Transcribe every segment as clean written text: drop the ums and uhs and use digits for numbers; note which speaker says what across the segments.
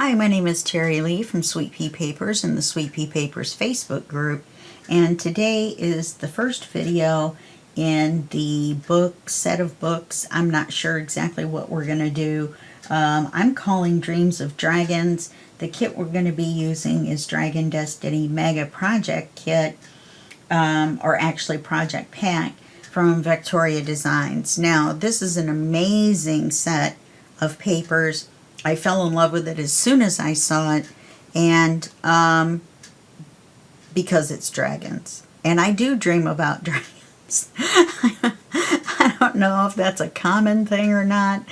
Speaker 1: Hi, my name is Terry Lee from Sweet Pea Papers in the Sweet Pea Papers Facebook group, and today is the first video in the set of books. I'm not sure exactly what we're going to do. I'm calling Dreams of Dragons. The kit we're going to be using is Dragon Destiny Mega Project Kit, or actually Project Pack from Victoria Designs. Now, this is an amazing set of papers. I fell in love with it as soon as I saw it, and because it's dragons. And I do dream about dragons. I don't know if that's a common thing or not,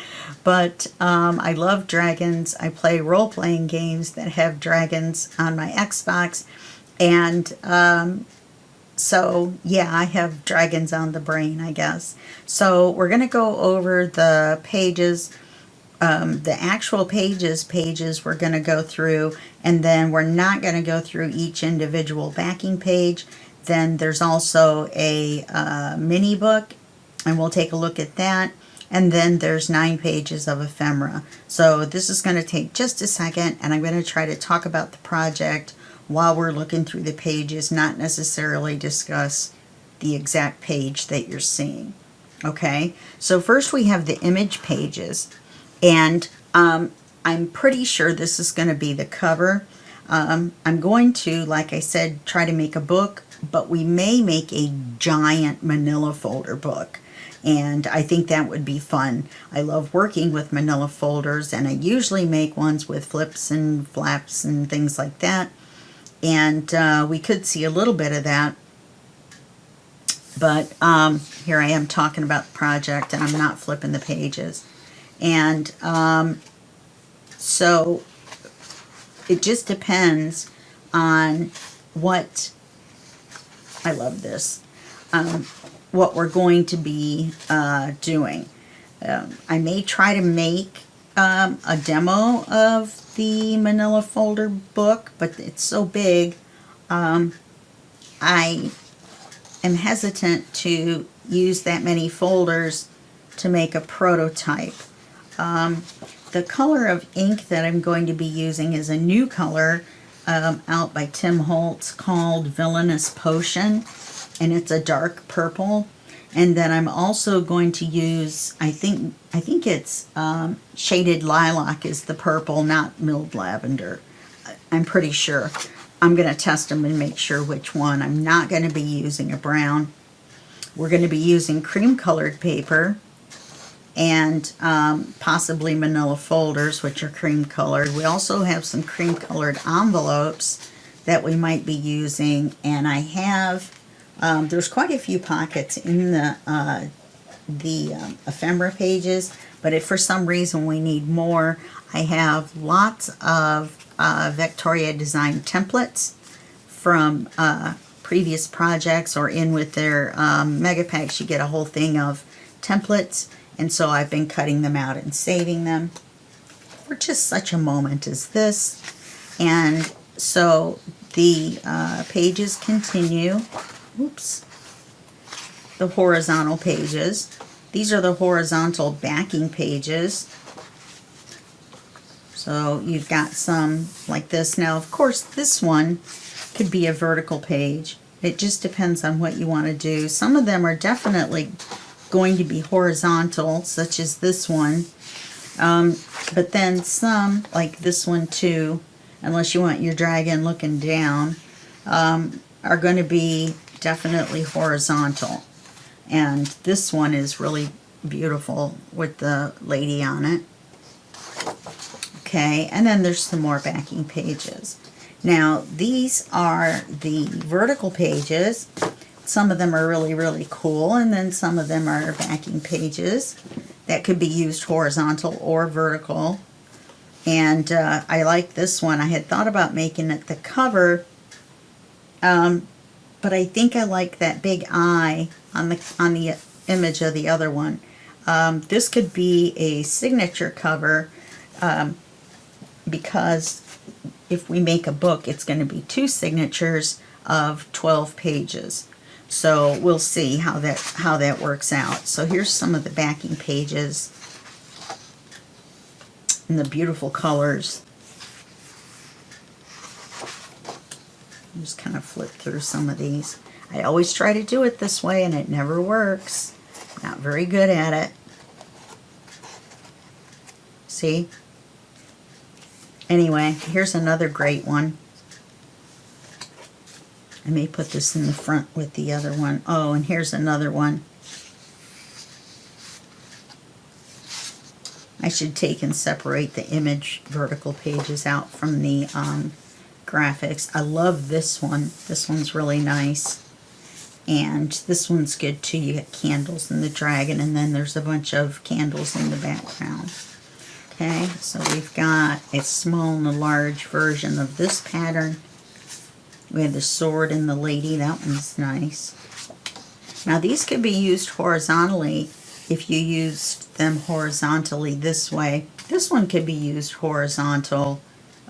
Speaker 1: but I love dragons. I play role-playing games that have dragons on my Xbox, and so yeah, I have dragons on the brain, I guess. So we're going to go over the pages. The actual pages we're going to go through, and then we're not going to go through each individual backing page. Then there's also a mini book, and we'll take a look at that. And then there's 9 pages of ephemera. So this is going to take just a second, and I'm going to try to talk about the project while we're looking through the pages, not necessarily discuss the exact page that you're seeing. Okay, so first we have the image pages. And I'm pretty sure this is going to be the cover. I'm going to, like I said, try to make a book, but we may make a giant manila folder book. And I think that would be fun. I love working with manila folders, and I usually make ones with flips and flaps and things like that. And we could see a little bit of that. But here I am talking about the project, and I'm not flipping the pages. And so it just depends on what, I love this, what we're going to be doing. I may try to make a demo of the manila folder book, but it's so big, I am hesitant to use that many folders to make a prototype. The color of ink that I'm going to be using is a new color out by Tim Holtz called Villainous Potion, and it's a dark purple. And then I'm also going to use, I think it's Shaded Lilac is the purple, not Milled Lavender. I'm pretty sure. I'm going to test them and make sure which one. I'm not going to be using a brown. We're going to be using cream colored paper, and possibly manila folders, which are cream colored. We also have some cream colored envelopes that we might be using, and I have, there's quite a few pockets in the ephemera pages, but if for some reason we need more, I have lots of Victoria Design templates from previous projects, or in with their mega packs you get a whole thing of templates. And so I've been cutting them out and saving them for just such a moment as this. And so the pages continue. Oops. The horizontal pages. These are the horizontal backing pages. So you've got some like this. Now, of course, this one could be a vertical page. It just depends on what you want to do. Some of them are definitely going to be horizontal, such as this one, but then some, like this one too, unless you want your dragon looking down, are going to be definitely horizontal. And this one is really beautiful with the lady on it. Okay, and then there's some more backing pages. Now these are the vertical pages. Some of them are really, really cool, and then some of them are backing pages that could be used horizontal or vertical. And I like this one. I had thought about making it the cover, but I think I like that big eye on the image of the other one. This could be a signature cover, because if we make a book, it's going to be 2 signatures of 12 pages. So we'll see how that works out. So here's some of the backing pages and the beautiful colors. Just kind of flip through some of these. I always try to do it this way and it never works. Not very good at it. See? Anyway, here's another great one. I may put this in the front with the other one. Oh, and here's another one. I should take and separate the image vertical pages out from the graphics. I love this one. This one's really nice. And this one's good too. You get candles in the dragon, and then there's a bunch of candles in the background. Okay, so we've got a small and a large version of this pattern. We have the sword and the lady. That one's nice. Now these could be used horizontally if you used them horizontally this way. This one could be used horizontal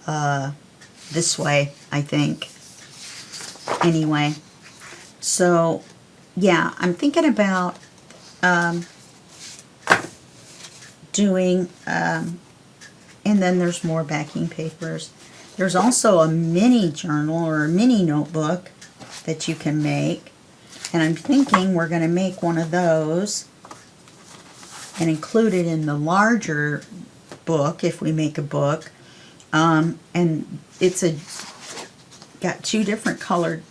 Speaker 1: this way, I think. Anyway, so yeah, I'm thinking about doing, and then there's more backing papers. There's also a mini journal or a mini notebook that you can make. And I'm thinking we're going to make one of those and include it in the larger book if we make a book. And it's got two different colored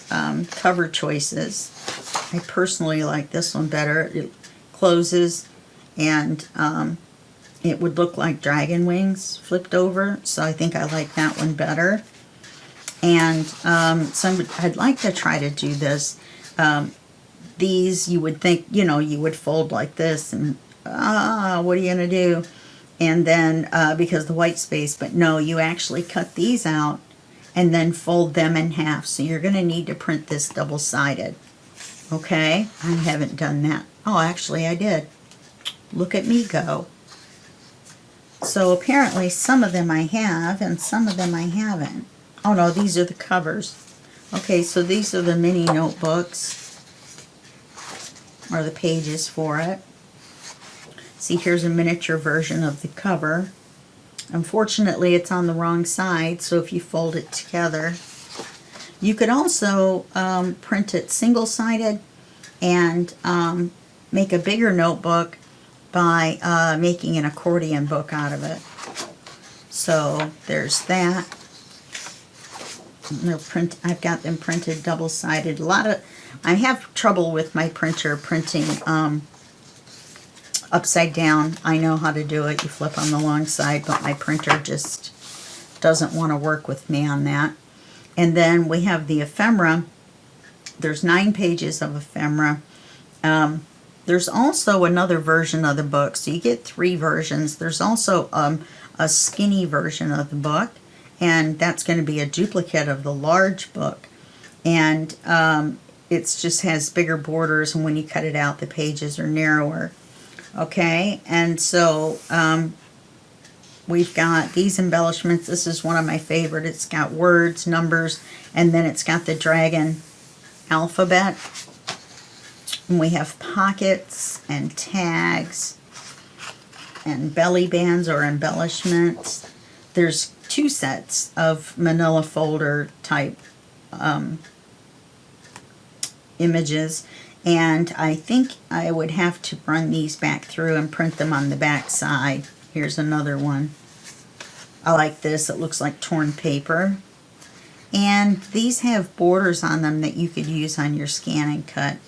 Speaker 1: cover choices. I personally like this one better. It closes and it would look like dragon wings flipped over, so I think I like that one better. And so I'd like to try to do this. These you would think, you know, you would fold like this, and what are you going to do? And then, because the white space, but no, you actually cut these out and then fold them in half. So you're going to need to print this double-sided. Okay, I haven't done that. Oh, actually I did. Look at me go. So apparently some of them I have and some of them I haven't. Oh no, these are the covers. Okay, so these are the mini notebooks, or the pages for it. See, here's a miniature version of the cover. Unfortunately, it's on the wrong side, so if you fold it together. You could also print it single-sided and make a bigger notebook by making an accordion book out of it. So there's that. I've got them printed double-sided. I have trouble with my printer printing upside down. I know how to do it. You flip on the long side, but my printer just doesn't want to work with me on that. And then we have the ephemera. There's 9 pages of ephemera. There's also another version of the book, so you get 3 versions. There's also a skinny version of the book, and that's going to be a duplicate of the large book. And it just has bigger borders, and when you cut it out, the pages are narrower. Okay, and so we've got these embellishments. This is one of my favorite. It's got words, numbers, and then it's got the dragon alphabet. And we have pockets and tags and belly bands or embellishments. There's 2 sets of manila folder type images, and I think I would have to run these back through and print them on the back side. Here's another one. I like this. It looks like torn paper. And these have borders on them that you could use on your scan and cut.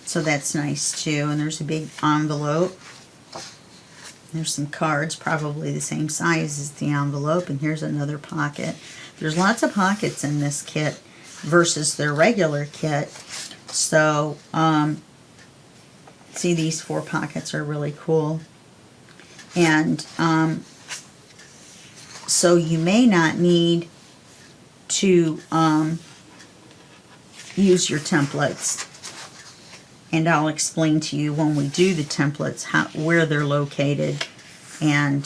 Speaker 1: So that's nice too. And there's a big envelope. There's some cards, probably the same size as the envelope. And here's another pocket. There's lots of pockets in this kit versus their regular kit. So, see, these 4 pockets are really cool. And so you may not need to use your templates. And I'll explain to you when we do the templates where they're located and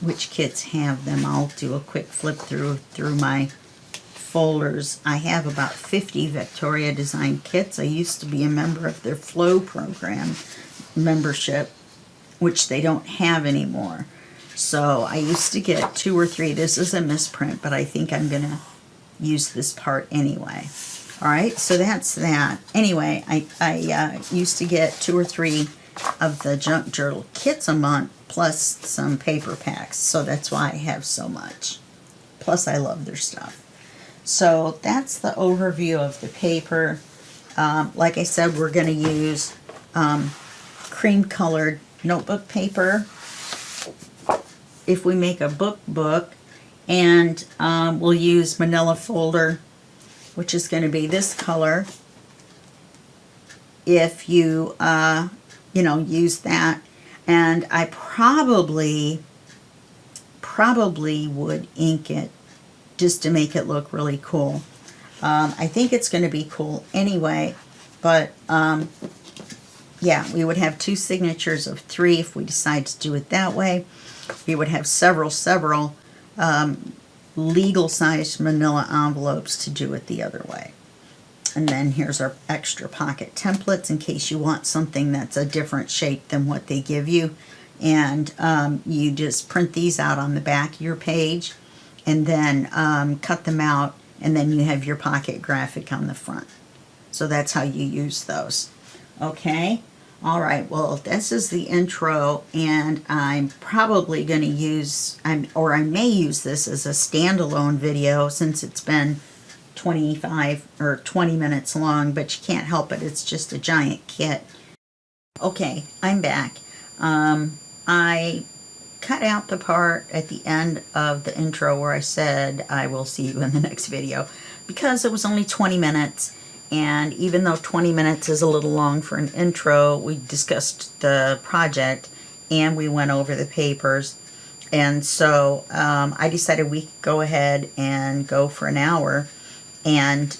Speaker 1: which kits have them. I'll do a quick flip through my folders. I have about 50 Victoria Design kits. I used to be a member of their Flow program membership, which they don't have anymore. So I used to get 2 or 3. This is a misprint, but I think I'm going to use this part anyway. All right, so that's that. Anyway, I used to get 2 or 3 of the junk journal kits a month, plus some paper packs, so that's why I have so much. Plus, I love their stuff. So that's the overview of the paper. Like I said, we're going to use cream colored notebook paper if we make a book, and we'll use manila folder, which is going to be this color if you use that. And I probably would ink it just to make it look really cool. I think it's going to be cool anyway, but yeah, we would have 2 signatures of 3 if we decide to do it that way. We would have several legal-sized manila envelopes to do it the other way. And then here's our extra pocket templates in case you want something that's a different shape than what they give you. And you just print these out on the back of your page and then cut them out, and then you have your pocket graphic on the front. So that's how you use those. Okay? All right, well, this is the intro, and I'm probably going to use, or I may use this as a standalone video since it's been 25 or 20 minutes long, but you can't help it. It's just a giant kit. Okay, I'm back. I cut out the part at the end of the intro where I said I will see you in the next video because it was only 20 minutes. And even though 20 minutes is a little long for an intro, we discussed the project and we went over the papers. And so I decided we could go ahead and go for an hour and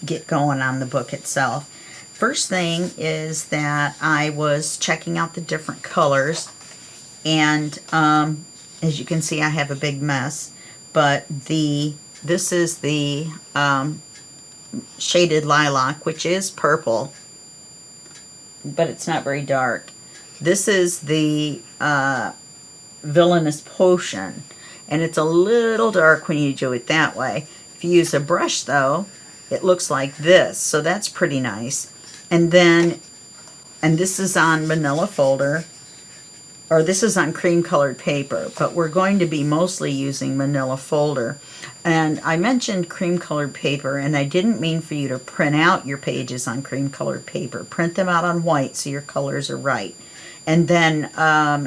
Speaker 1: get going on the book itself. First thing is that I was checking out the different colors. And as you can see, I have a big mess. But this is the shaded lilac, which is purple, but it's not very dark. This is the villainous potion, and it's a little dark when you do it that way. If you use a brush though, it looks like this, so that's pretty nice. And this is on manila folder, or this is on cream colored paper, but we're going to be mostly using manila folder. And I mentioned cream colored paper, and I didn't mean for you to print out your pages on cream colored paper. Print them out on white so your colors are right. And then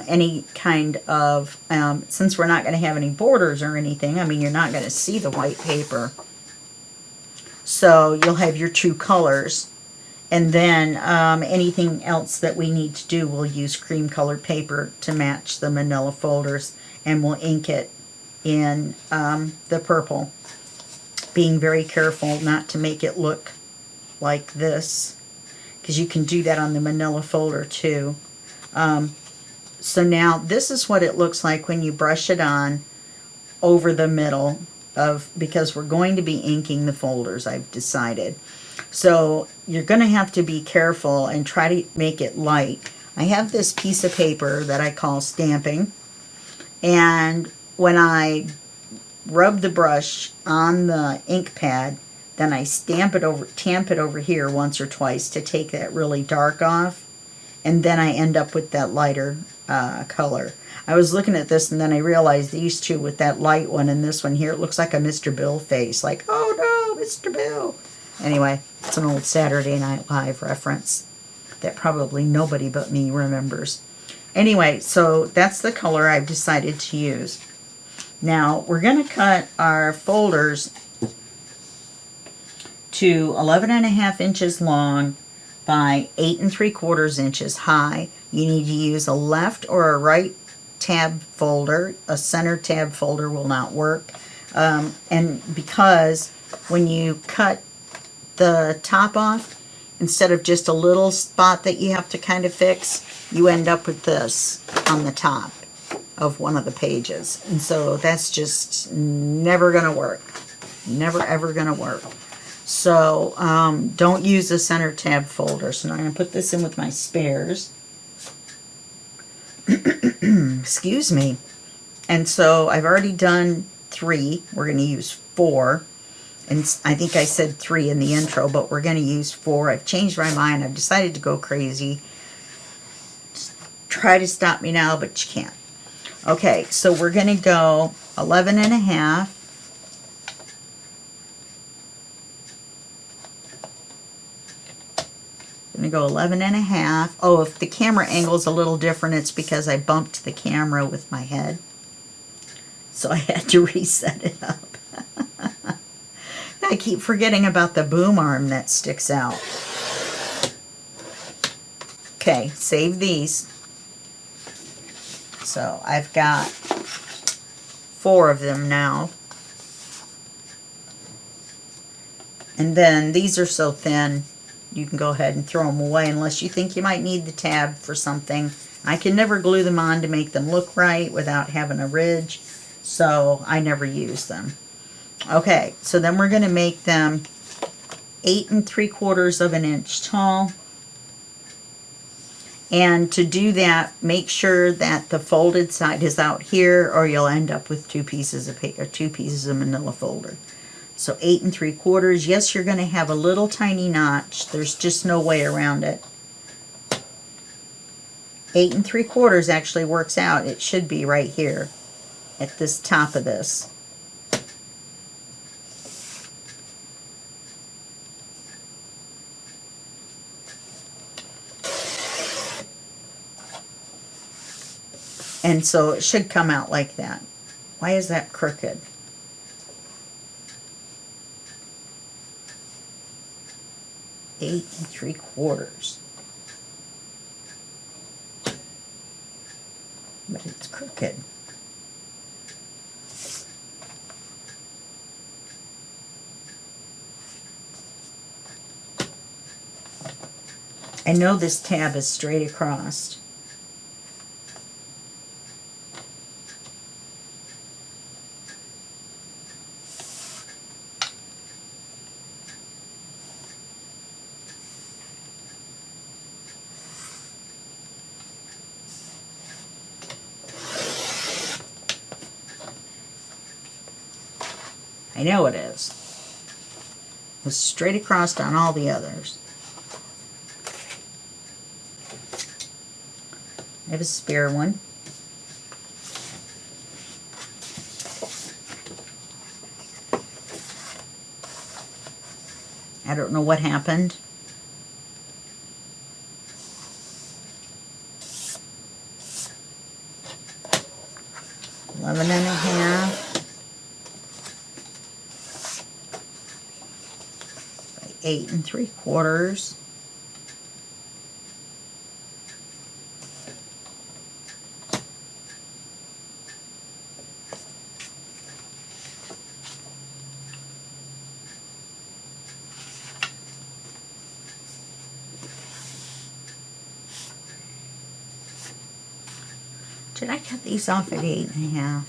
Speaker 1: any kind of, since we're not going to have any borders or anything, I mean, you're not going to see the white paper. So you'll have your 2 colors. And then anything else that we need to do, we'll use cream colored paper to match the manila folders, and we'll ink it in the purple, being very careful not to make it look like this, because you can do that on the manila folder too. So now this is what it looks like when you brush it on over the middle of, because we're going to be inking the folders, I've decided. So you're going to have to be careful and try to make it light. I have this piece of paper that I call stamping, and when I rub the brush on the ink pad, then I tamp it over here once or twice to take that really dark off, and then I end up with that lighter color. I was looking at this and then I realized these 2 with that light one and this one here, it looks like a Mr. Bill face, like, oh no, Mr. Bill. Anyway, it's an old Saturday Night Live reference that probably nobody but me remembers. Anyway, so that's the color I've decided to use. Now, we're going to cut our folders to 11.5 inches long by 8 3/4 inches high. You need to use a left or a right tab folder. A center tab folder will not work. And because when you cut the top off, instead of just a little spot that you have to kind of fix, you end up with this on the top of one of the pages. And so that's just never going to work. Never ever going to work. So don't use the center tab folder. So now I'm going to put this in with my spares. Excuse me. And so I've already done 3. We're going to use 4. And I think I said 3 in the intro, but we're going to use 4. I've changed my mind. I've decided to go crazy. Try to stop me now, but you can't. Okay, so we're going to go 11 and a half. I'm going to go 11 and a half. Oh, if the camera angle's a little different, it's because I bumped the camera with my head. So I had to reset it up. I keep forgetting about the boom arm that sticks out. Okay, save these. So I've got 4 of them now. And then these are so thin, you can go ahead and throw them away unless you think you might need the tab for something. I can never glue them on to make them look right without having a ridge, so I never use them. Okay, so then we're going to make them 8 3/4 of an inch tall. And to do that, make sure that the folded side is out here, or you'll end up with 2 pieces of paper, 2 pieces of manila folder. So 8 3/4. Yes, you're going to have a little tiny notch. There's just no way around it. 8 3/4 actually works out. It should be right here at this top of this. And so it should come out like that. Why is that crooked? Eight 3/4. But it's crooked. I know this tab is straight across. I know it is. It was straight across on all the others. I have a spare one. I don't know what happened. Eleven and a half. 8 3/4. Did I cut these off at 8 and a half?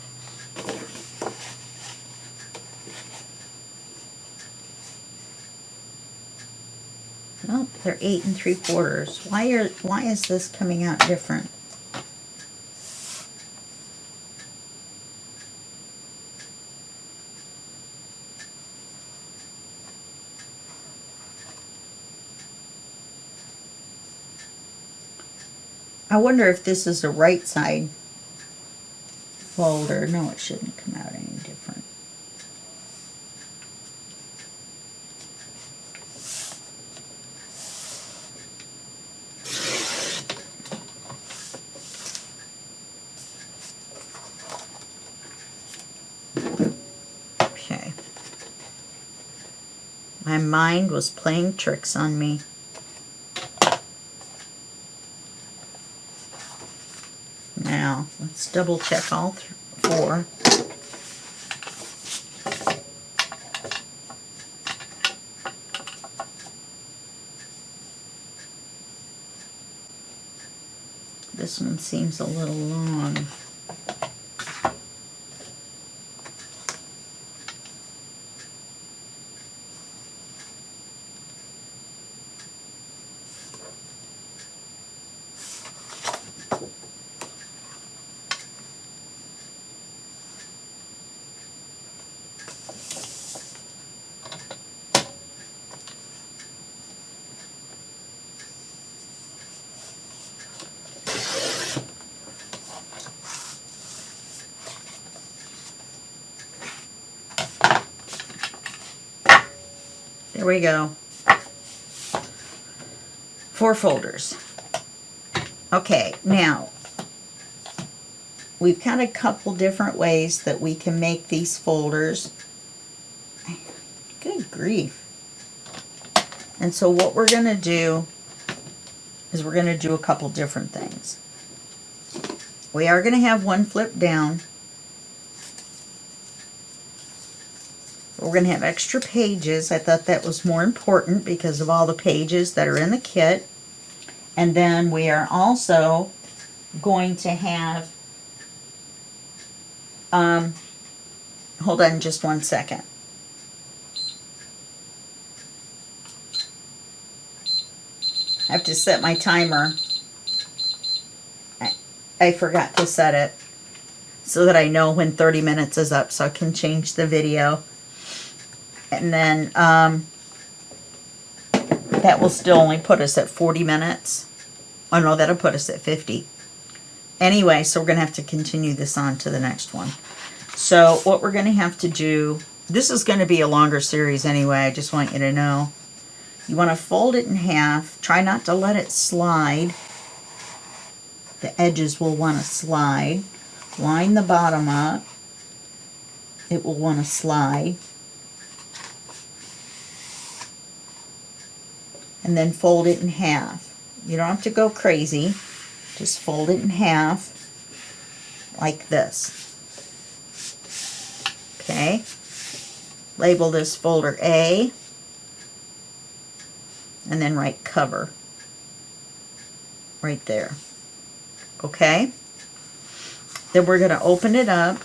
Speaker 1: Nope, they're 8 3/4. Why is this coming out different? I wonder if this is a right side folder. No, it shouldn't come out any different. Okay. My mind was playing tricks on me. Now, let's double check all 4. This one seems a little long. There we go. 4 folders. Okay, now we've got a couple different ways that we can make these folders. Good grief. And so what we're going to do is we're going to do a couple different things. We are going to have one flip down. We're going to have extra pages. I thought that was more important because of all the pages that are in the kit. And then we are also going to have, hold on just one second. I have to set my timer. I forgot to set it so that I know when 30 minutes is up so I can change the video. And then that will still only put us at 40 minutes. Oh no, that'll put us at 50. Anyway, so we're going to have to continue this on to the next one. So what we're going to have to do, this is going to be a longer series anyway, I just want you to know. You want to fold it in half. Try not to let it slide. The edges will want to slide. Line the bottom up. It will want to slide. And then fold it in half. You don't have to go crazy. Just fold it in half like this. Okay. Label this folder A. And then write cover. Right there. Okay. Then we're going to open it up.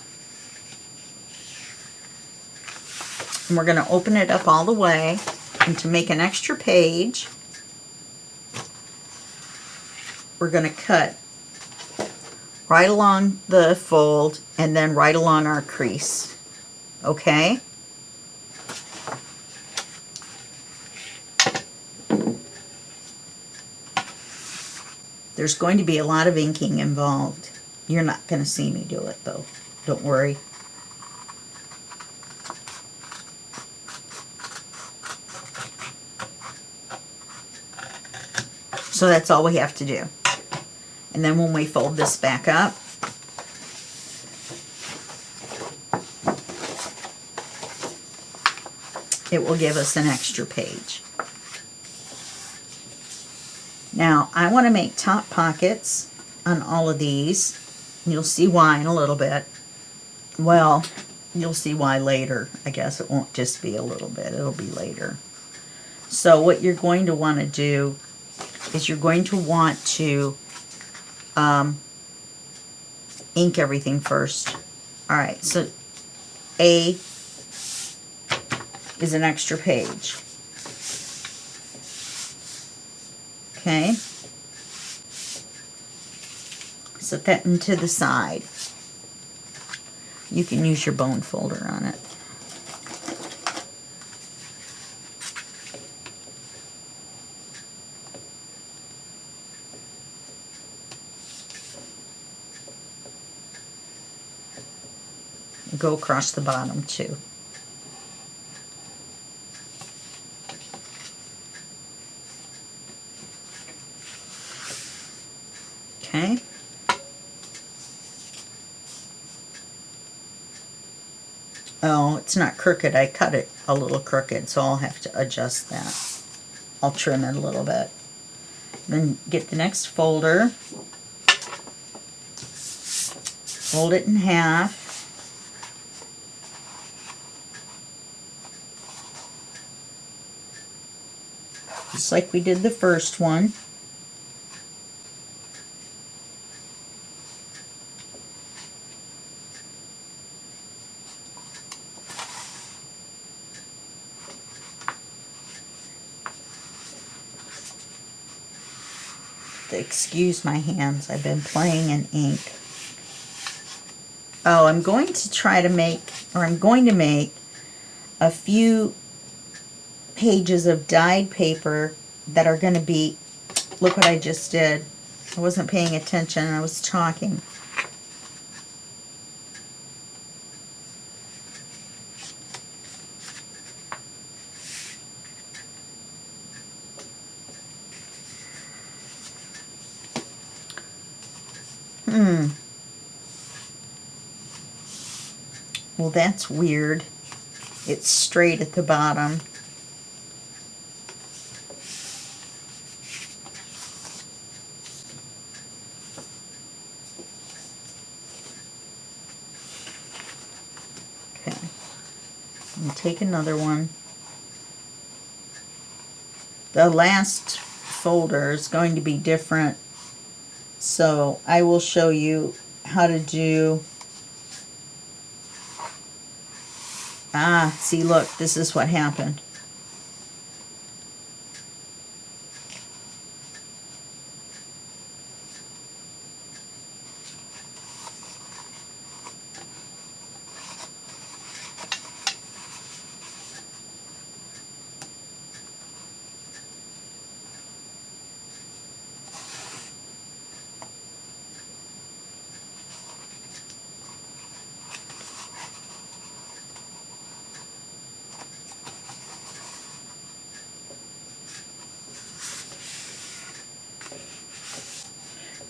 Speaker 1: And we're going to open it up all the way. And to make an extra page, we're going to cut right along the fold and then right along our crease. Okay? There's going to be a lot of inking involved. You're not going to see me do it though. Don't worry. So that's all we have to do. And then when we fold this back up, it will give us an extra page. Now, I want to make top pockets on all of these. You'll see why in a little bit. Well, you'll see why later. I guess it won't just be a little bit. It'll be later. So what you're going to want to do is you're going to want to ink everything first. Alright, so A is an extra page. Okay. Set that into the side. You can use your bone folder on it. Go across the bottom too. Okay. Oh, it's not crooked. I cut it a little crooked, so I'll have to adjust that. I'll trim it a little bit. Then get the next folder. Fold it in half. Just like we did the first one. Excuse my hands, I've been playing in ink. Oh, I'm going to make a few pages of dyed paper that are going to be, look what I just did. I wasn't paying attention, I was talking. Well, that's weird. It's straight at the bottom. Okay. And take another one. The last folder is going to be different, so I will show you how to do. See, look, this is what happened.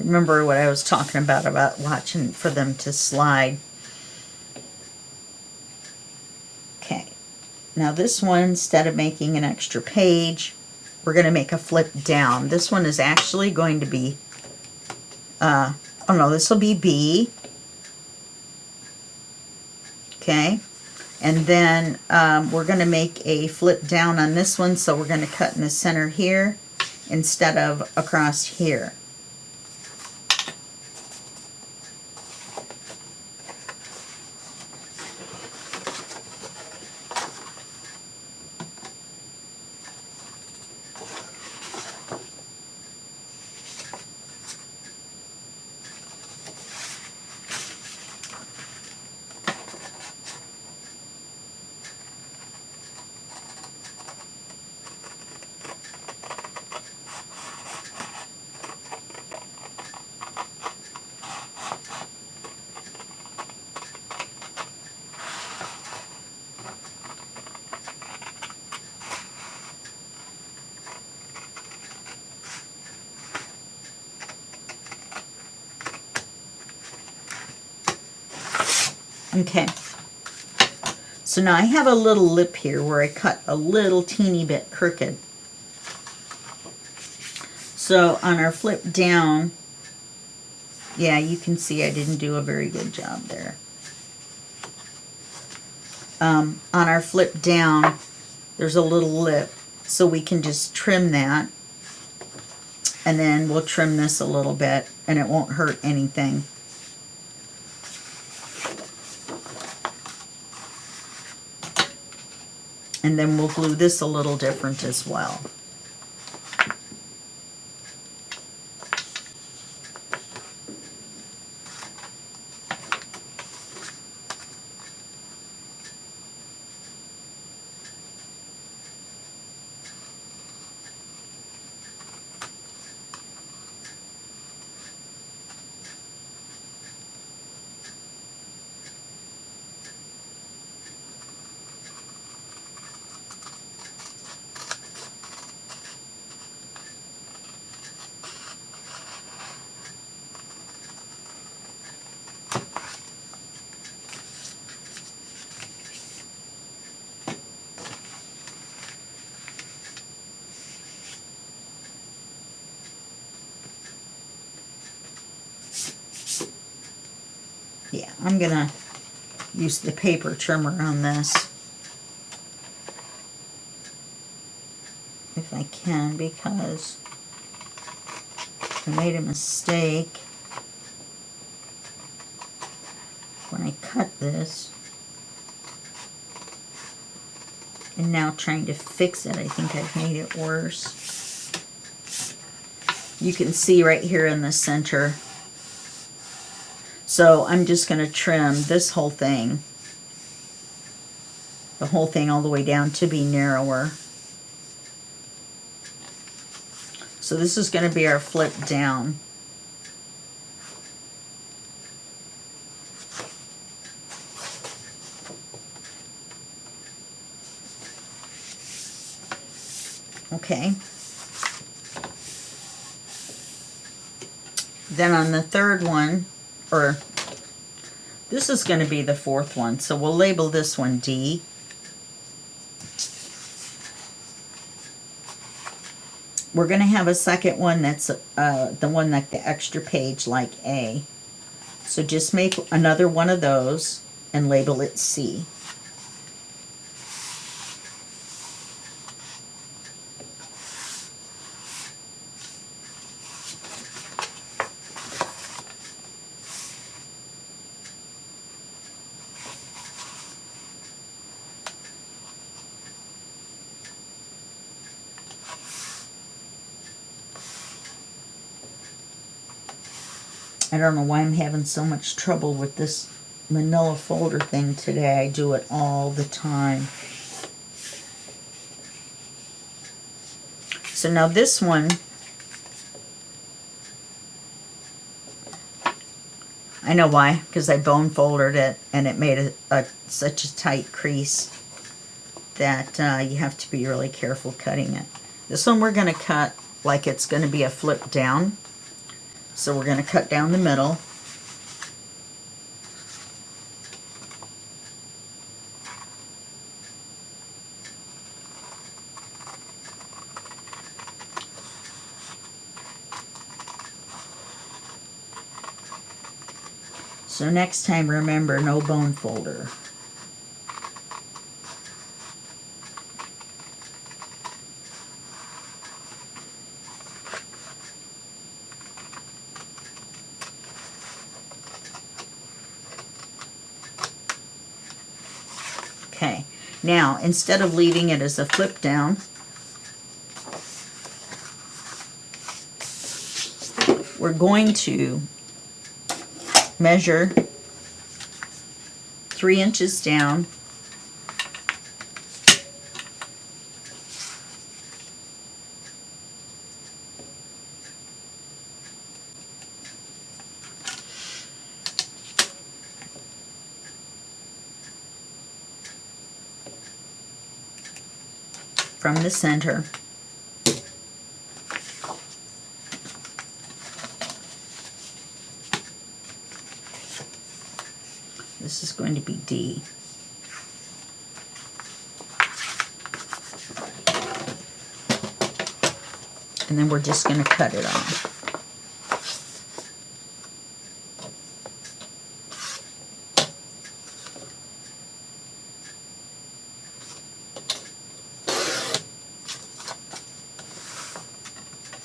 Speaker 1: Remember what I was talking about watching for them to slide. Okay, now this one, instead of making an extra page, we're going to make a flip down. This one is actually going to be, oh no, this will be B. Okay, and then we're going to make a flip down on this one, so we're going to cut in the center here instead of across here. Okay, so now I have a little lip here where I cut a little teeny bit crooked. So on our flip down, yeah, you can see I didn't do a very good job there. On our flip down, there's a little lip, so we can just trim that, and then we'll trim this a little bit, and it won't hurt anything. And then we'll glue this a little different as well. Yeah, I'm gonna use the paper trimmer on this if I can, because I made a mistake when I cut this, and now trying to fix it, I think I've made it worse. You can see right here in the center. So I'm just going to trim this whole thing, the whole thing all the way down to be narrower. So this is going to be our flip down. Okay. Then on the third one, or this is going to be the fourth one, so we'll label this one D. We're going to have a second one that's the one like the extra page like A. So just make another one of those and label it C. I don't know why I'm having so much trouble with this manila folder thing today. I do it all the time. So now this one, I know why, because I bone folded it and it made such a tight crease that you have to be really careful cutting it. This one we're going to cut like it's going to be a flip down. So we're going to cut down the middle. So next time, remember, no bone folder. Okay, now instead of leaving it as a flip down, we're going to measure 3 inches down, from the center. This is going to be D. And then we're just going to cut it off.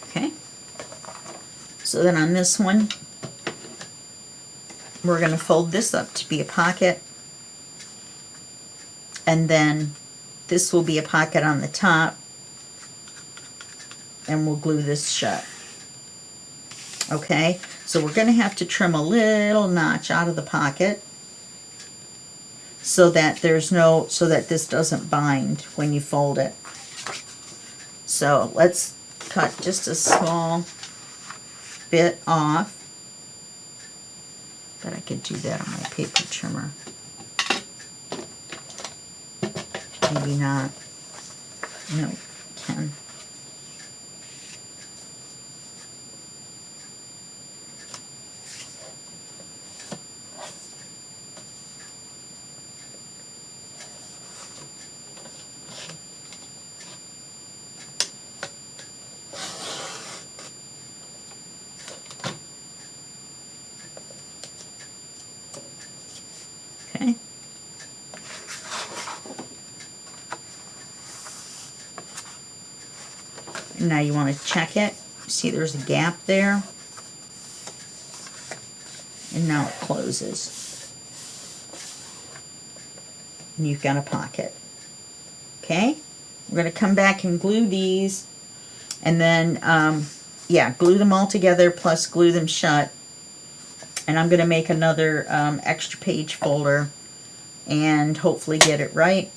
Speaker 1: Okay. So then on this one, we're going to fold this up to be a pocket, and then this will be a pocket on the top, and we'll glue this shut. Okay, so we're going to have to trim a little notch out of the pocket so that this doesn't bind when you fold it. So let's cut just a small bit off. But I could do that on my paper trimmer. Maybe not. No, can. Okay. And now you want to check it. See, there's a gap there. And now it closes. And you've got a pocket. Okay? We're going to come back and glue these. And then, glue them all together plus glue them shut. And I'm going to make another extra page folder and hopefully get it right.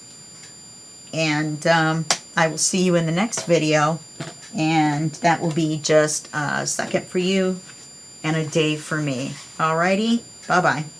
Speaker 1: And I will see you in the next video. And that will be just a second for you and a day for me. Alrighty? Bye-bye.